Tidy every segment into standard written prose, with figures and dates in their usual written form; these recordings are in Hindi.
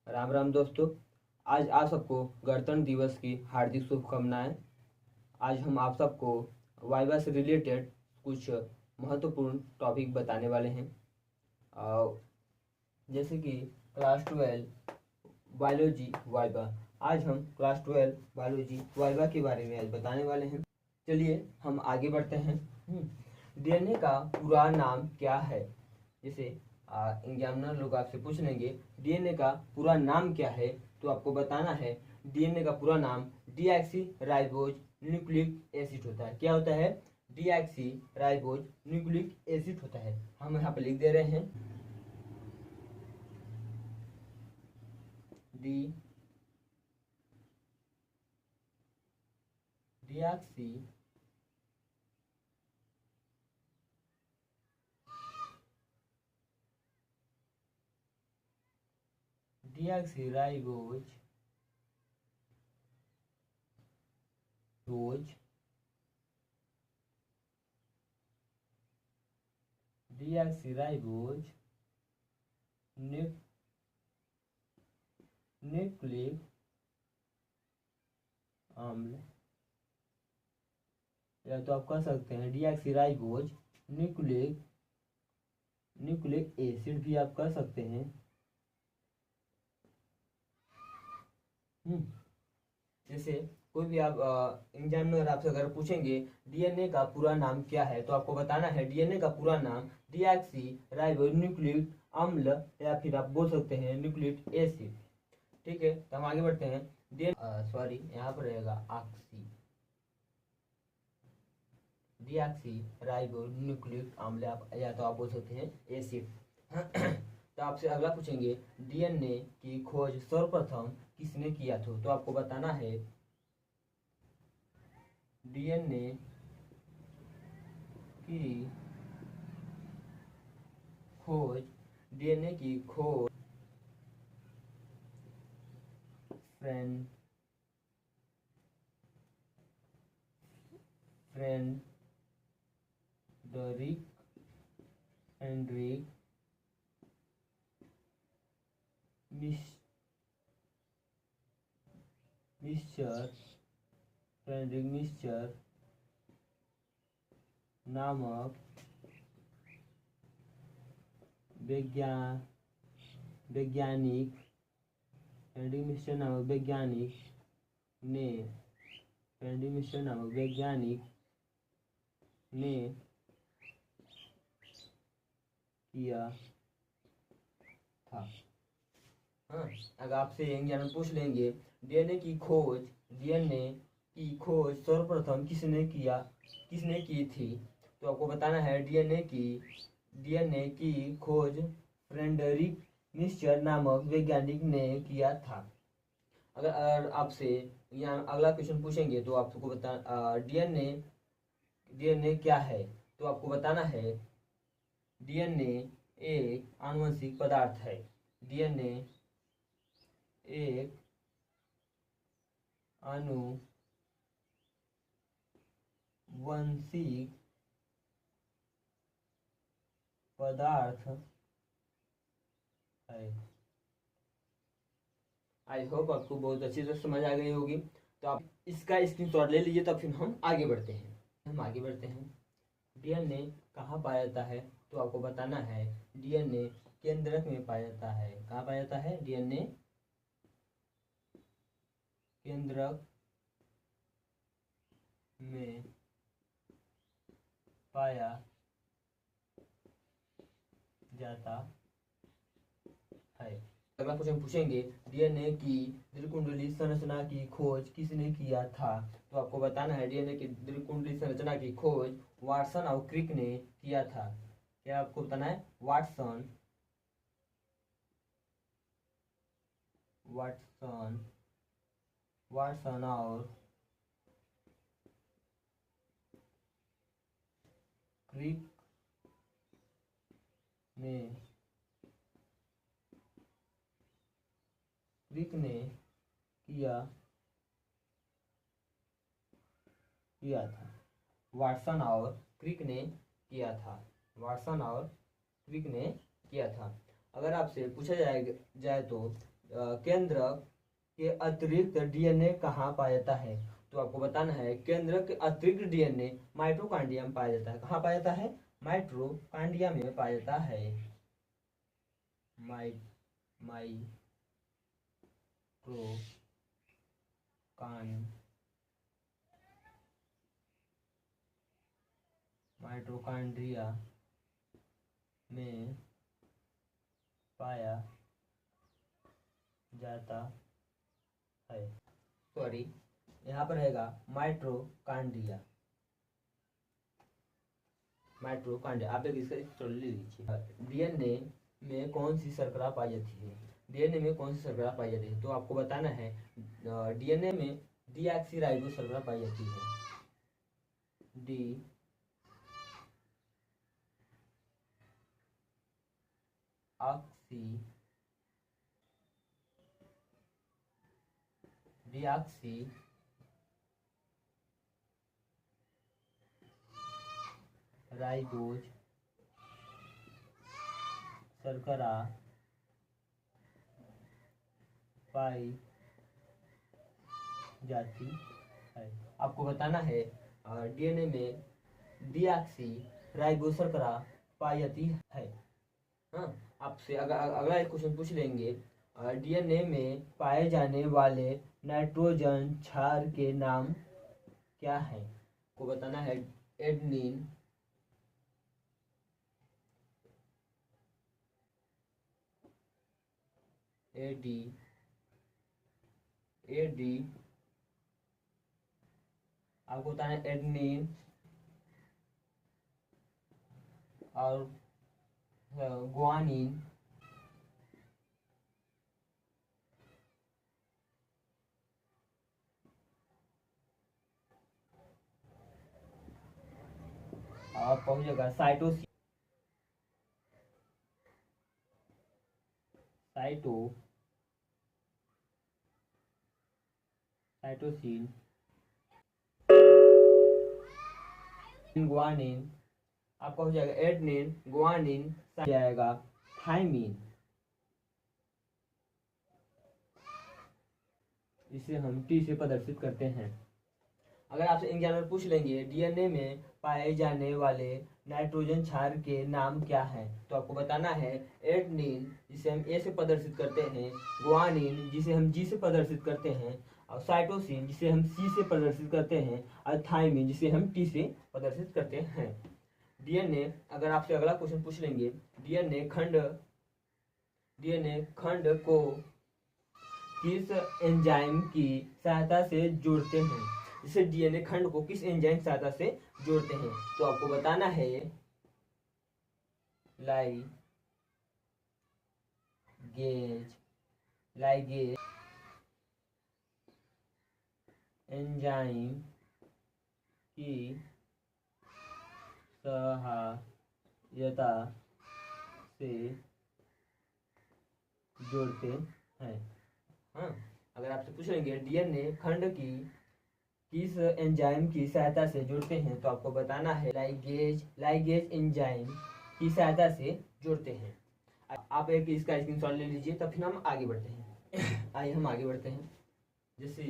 राम राम दोस्तों। आज आप सबको गणतंत्र दिवस की हार्दिक शुभकामनाएं। आज हम आप सबको वाइवा से रिलेटेड कुछ महत्वपूर्ण टॉपिक बताने वाले हैं। अ, जैसे कि क्लास 12 बायोलॉजी वाइवा। आज हम क्लास 12 बायोलॉजी वाइवा के बारे में आज बताने वाले हैं। चलिए हम आगे बढ़ते हैं। डीएनए का पूरा नाम क्या है? जैसे एग्जामिनर लोग आपसे पूछ लेंगे डीएनए का पूरा नाम क्या है, तो आपको बताना है डीएनए का पूरा नाम डीऑक्सी राइबोज न्यूक्लिक एसिड होता है। क्या होता है? डीऑक्सी राइबोज न्यूक्लिक एसिड होता है। हम यहाँ पे लिख दे रहे हैं डीऑक्सी डीऑक्सीराइबोज रोज डीऑक्सीराइबोज न्यूक्लिक अम्ल, या तो आप कह सकते हैं डीऑक्सीराइबोज न्यूक्लिक एसिड भी आप कह सकते हैं। जैसे कोई भी आप एग्जामिनर आपसे अगर पूछेंगे डीएनए का पूरा नाम क्या है, तो आपको बताना है डीएनए का पूरा नाम डीऑक्सी राइबो न्यूक्लिक अम्ल, या फिर आप बोल सकते हैं न्यूक्लिक एसिड। ठीक है, तो हम आगे बढ़ते हैं। सॉरी, यहाँ पर रहेगा ऑक्सी डीऑक्सी राइबो न्यूक्लिक अम्ल, आप या तो आप बोल सकते हैं एसिड। तो आपसे अगला पूछेंगे डीएनए की खोज सर्वप्रथम किसने किया था, तो आपको बताना है डीएनए की खोज फ्रेडरिक मिस्चर नामक वैज्ञानिक ने किया था। हाँ, अगर आपसे एग्जाम पूछ लेंगे डीएनए की खोज सर्वप्रथम किसने की थी, तो आपको बताना है डीएनए की खोज फ्रेडरिक मिस्चर नामक वैज्ञानिक ने किया था। अगर आपसे यहाँ अगला क्वेश्चन पूछेंगे तो आपको बता डीएनए क्या है, तो आपको बताना है डीएनए एक आनुवंशिक पदार्थ है। डीएनए एक आनुवंशिक पदार्थ है। आई होप आपको बहुत अच्छी तरह समझ आ गई होगी। तो आप इसका स्क्रीनशॉट ले लीजिए, तब फिर हम आगे बढ़ते हैं। डीएनए कहाँ पाया जाता है, तो आपको बताना है डीएनए केंद्रक में पाया जाता है। कहाँ पाया जाता है? डीएनए केंद्रक में पाया जाता है। अगला क्वेश्चन पूछेंगे डीएनए की द्विकुंडली संरचना की खोज किसने किया था, तो आपको बताना है डीएनए की द्विकुंडली संरचना की खोज वाटसन और क्रिक ने किया था। क्या आपको बताना है? वाटसन और क्रिक ने किया था। वाटसन और क्रिक ने किया था। अगर आपसे पूछा जाए तो केंद्र के अतिरिक्त डीएनए कहाँ पाया जाता है? तो आपको बताना है केंद्र के अतिरिक्त डीएनए माइटोकॉन्ड्रिया में पाया जाता है। कहाँ पाया जाता है? माइटोकॉन्ड्रिया में पाया जाता है। माइटोकॉन्ड्रिया में पाया जाता है। सॉरी, यहाँ पर रहेगा माइटोकॉन्ड्रिया। आप एक इसका ले लीजिए। डीएनए में कौन सी शर्करा पाई जाती है? डीएनए में कौन सी शर्करा पाई जाती है? तो आपको बताना है डीएनए में डीऑक्सीराइबो शर्करा पाई जाती है। डीऑक्सी राइबोज शर्करा पाई जाती है। आपको बताना है डीएनए में डीऑक्सी राइबोज शर्करा पाई जाती है। हाँ, आपसे अगला एक क्वेश्चन पूछ लेंगे, डीएनए में पाए जाने वाले नाइट्रोजन क्षार के नाम क्या है? को बताना है एडेनिन, आपको बताना है एडेनिन और ग्वानिन। और पहुंचेगा साइटोसिन, ग्वानिन। आपका हो जाएगा एडेनिन, ग्वानिन, जाएगा थाइमिन। इसे हम टी से प्रदर्शित करते हैं। अगर आपसे एग्जामिनर पूछ लेंगे डीएनए में पाए जाने वाले नाइट्रोजन क्षार के नाम क्या है, तो आपको बताना है एडेनिन, जिसे हम ए से प्रदर्शित करते हैं, ग्वानिन, जिसे हम जी से प्रदर्शित करते हैं, और साइटोसिन, जिसे हम सी से प्रदर्शित करते हैं, और थाइमिन, जिसे हम टी से प्रदर्शित करते हैं। डीएनए, अगर आपसे अगला क्वेश्चन पूछ लेंगे डीएनए खंड को किस एंजाइम की सहायता से जोड़ते हैं? जिसे डीएनए खंड को किस एंजाइम की सहायता से जोड़ते हैं, तो आपको बताना है लाइगेज एंजाइम की सहायता से जोड़ते हैं। हाँ, अगर आपसे पूछ लेंगे डीएनए खंड की किस एंजाइम की सहायता से जोड़ते हैं, तो आपको बताना है लाइगेज एंजाइम की सहायता से जोड़ते हैं। आप एक इसका स्क्रीनशॉट ले लीजिए, तब फिर हम आगे बढ़ते हैं। आइए हम आगे बढ़ते हैं। जैसे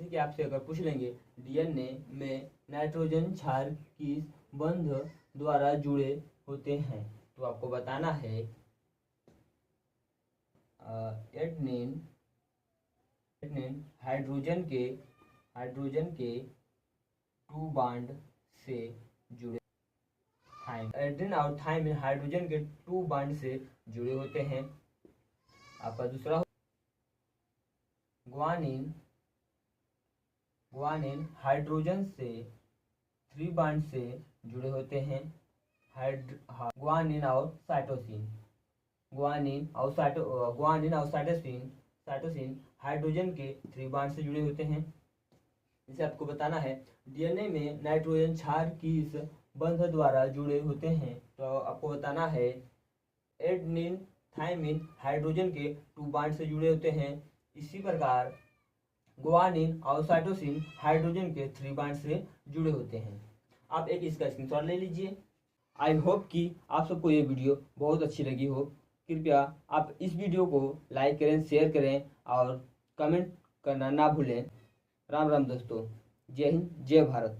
कि आपसे अगर पूछ लेंगे डीएनए में नाइट्रोजन क्षार किस बंध द्वारा जुड़े होते हैं, तो आपको बताना है एडेनिन हाइड्रोजन के 2 बॉन्ड से जुड़े, एडेनिन और थाइमिन हाइड्रोजन के 2 बॉन्ड से जुड़े होते हैं। आपका दूसरा ग्वानिन हाइड्रोजन से 3 बॉन्ड से जुड़े होते हैं। ग्वानिन और साइटोसिन हाइड्रोजन के 3 बॉन्ड से जुड़े होते हैं। इसे आपको बताना है डीएनए में नाइट्रोजन क्षार किस बंध द्वारा जुड़े होते हैं, तो आपको बताना है एडेनिन थाइमिन हाइड्रोजन के 2 बॉन्ड से जुड़े होते हैं। इसी प्रकार ग्वानिन और साइटोसिन हाइड्रोजन के 3 बॉन्ड से जुड़े होते हैं। आप एक इसका स्क्रीनशॉट ले लीजिए। आई होप कि आप सबको ये वीडियो बहुत अच्छी लगी हो। कृपया आप इस वीडियो को लाइक करें, शेयर करें और कमेंट करना ना भूलें। राम राम दोस्तों। जय हिंद, जय भारत।